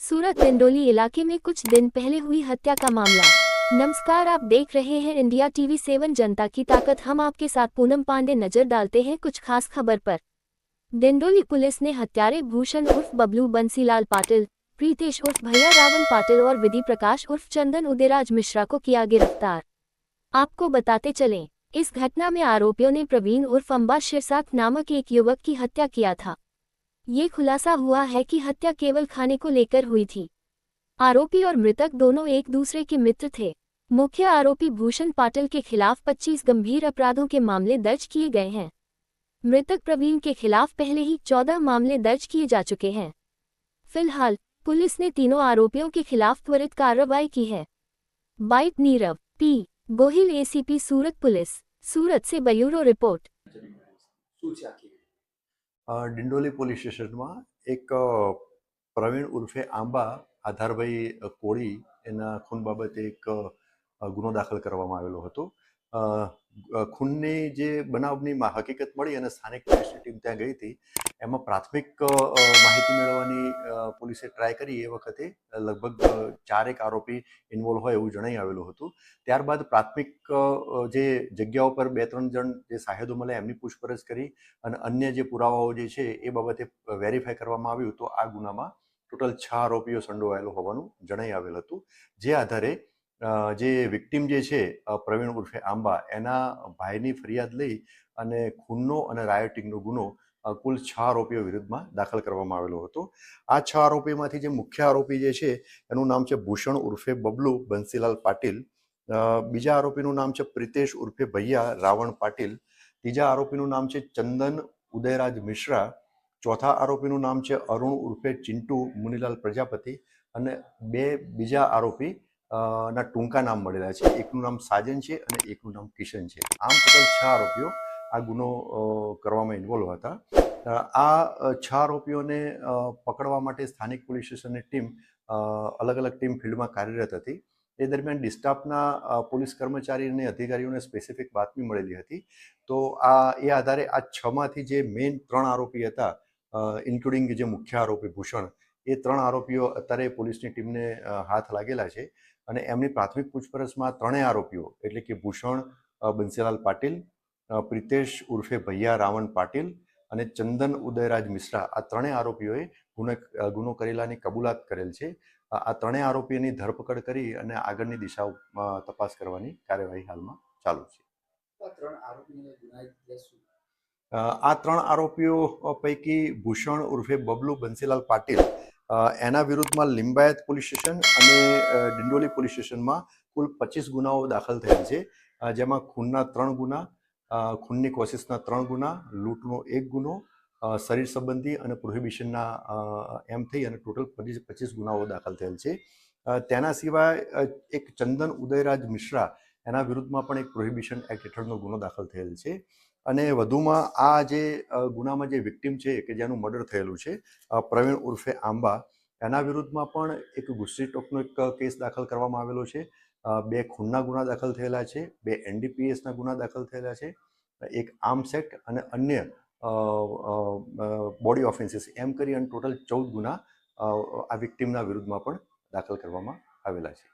सूरत डिंडोली इलाके में कुछ दिन पहले हुई हत्या का मामला। नमस्कार, आप देख रहे हैं इंडिया टीवी 7 जनता की ताकत। हम आपके साथ पूनम पांडे नजर डालते हैं कुछ खास खबर पर। डिंडोली पुलिस ने हत्यारे भूषण उर्फ बबलू बंसीलाल पाटिल, प्रीतेश उर्फ भैया रावण पाटिल और विधि प्रकाश उर्फ चंदन उदयराज मिश्रा को किया गिरफ्तार। आपको बताते चलें, इस घटना में आरोपियों ने प्रवीण उर्फ अंबा शिरसाट नामक एक युवक की हत्या किया था। ये खुलासा हुआ है कि हत्या केवल खाने को लेकर हुई थी। आरोपी और मृतक दोनों एक दूसरे के मित्र थे। मुख्य आरोपी भूषण पाटिल के खिलाफ 25 गंभीर अपराधों के मामले दर्ज किए गए हैं। मृतक प्रवीण के खिलाफ पहले ही 14 मामले दर्ज किए जा चुके हैं। फिलहाल पुलिस ने तीनों आरोपियों के खिलाफ त्वरित कार्रवाई की है। Byte Nirav P Gohil, ACP Surat police, Surat से ब्यूरो रिपोर्ट। डिंडोली पोलीस स्टेशનમાં એક પ્રવીણ ઉર્ફે આંબા આધારભાઈ કોળી એના ખૂન બાબતે એક ગુનો દાખલ કરવામાં આવેલો હતો. ખૂનની જે બનાવની હકીકત મળી અને સ્થાનિક પોલીસની ટીમ ત્યાં ગઈ હતી. એમાં પ્રાથમિક માહિતી મેળવવાની પોલીસે ટ્રાય કરી. એ વખતે લગભગ 4 આરોપી ઇન્વોલ્વ હોય એવું જણાઈ આવેલું હતું. ત્યારબાદ પ્રાથમિક જે જગ્યાઓ પર 2-3 જણ જે સાહેદો મળે એમની પૂછપરછ કરી અને અન્ય જે પુરાવાઓ જે છે એ બાબતે વેરીફાઈ કરવામાં આવ્યું તો આ ગુનામાં ટોટલ 6 આરોપીઓ સંડોવાયેલો હોવાનું જણાઈ આવેલ હતું. જે આધારે જે વિક્ટિમ જે છે પ્રવીણ ઉર્ફે આંબા એના ભાઈની ફરિયાદ લઈ અને ખૂનનો અને રાયોટિંગનો ગુનો કુલ 6 આરોપીઓ વિરુદ્ધમાં દાખલ કરવામાં આવેલો હતો. આ 6 આરોપીમાંથી જે મુખ્ય આરોપી જે છે એનું નામ છે ભૂષણ ઉર્ફે બબલુ બંસીલાલ પાટીલ. બીજા આરોપીનું નામ છે પ્રીતેશ ઉર્ફે ભૈયા રાવણ પાટીલ. ત્રીજા આરોપીનું નામ છે ચંદન ઉદયરાજ મિશ્રા. ચોથા આરોપીનું નામ છે અરુણ ઉર્ફે ચિંટુ મુનીલાલ પ્રજાપતિ અને 2 બીજા આરોપી ના ટૂંકા નામ મળેલા છે. એકનું નામ સાજન છે અને એકનું નામ કિશન છે. આમ ટોટલ 6 આરોપીઓ આ ગુનો કરવામાં ઇન્વોલ્વ હતા. આ 6 આરોપીઓને પકડવા માટે સ્થાનિક પોલીસ સ્ટેશનની ટીમ અલગ અલગ ટીમ ફિલ્ડમાં કાર્યરત હતી. એ દરમિયાન ડિસ્ટાફના પોલીસ કર્મચારી અને અધિકારીઓને સ્પેસિફિક બાતમી મળેલી હતી. તો એ આધારે આ 6માંથી જે મેઇન 3 આરોપી હતા, ઇન્ક્લુડિંગ જે મુખ્ય આરોપી ભૂષણ, એ 3 આરોપીઓ અત્યારે પોલીસની ટીમને હાથ લાગેલા છે અને એમની પ્રાથમિક પૂછપરછમાં 3 આરોપીઓ એટલે કે ભૂષણ બંસીલાલ પાટીલ, પ્રીતેશ ઉર્ફે ભૈયા રાવણ પાટીલ અને ચંદન ઉદયરાજ મિશ્રા, આ 3 આરોપીઓએ ગુનો કરેલાની કબૂલાત કરેલ છે. આ 3 આરોપીઓની ધરપકડ કરી અને આગળની દિશામાં તપાસ કરવાની કાર્યવાહી હાલમાં ચાલુ છે. આ 3 આરોપીઓ પૈકી ભૂષણ ઉર્ફે બબલુ બંસીલાલ પાટીલ એના વિરુદ્ધમાં લિંબાયત પોલીસ સ્ટેશન અને ડિંડોલી પોલીસ સ્ટેશનમાં કુલ 25 ગુનાઓ દાખલ થયેલ છે. જેમાં ખૂનના 3 ગુના, ખૂનની કોશિશના 3 ગુના, લૂંટનો 1 ગુનો, શરીર સંબંધી અને પ્રોહિબિશનના એમ થઈ અને ટોટલ 25 ગુનાઓ દાખલ થયેલ છે. તેના સિવાય એક ચંદન ઉદયરાજ મિશ્રા એના વિરુદ્ધમાં પણ એક પ્રોહિબિશન એક્ટ હેઠળનો ગુનો દાખલ થયેલ છે. અને વધુમાં આ જે ગુનામાં જે વિક્ટિમ છે કે જેનું મર્ડર થયેલું છે પ્રવીણ ઉર્ફે આંબા, એના વિરુદ્ધમાં પણ એક ગુસ્સી ટોકનો એક કેસ દાખલ કરવામાં આવેલો છે. 2 ખૂનના ગુના દાખલ થયેલા છે, 2 NDPSના ગુના દાખલ થયેલા છે, એક આર્મ્સ એક્ટ અને અન્ય બોડી ઓફેન્સીસ, એમ કરી અને ટોટલ 14 ગુના આ વિક્ટિમના વિરુદ્ધમાં પણ દાખલ કરવામાં આવેલા છે.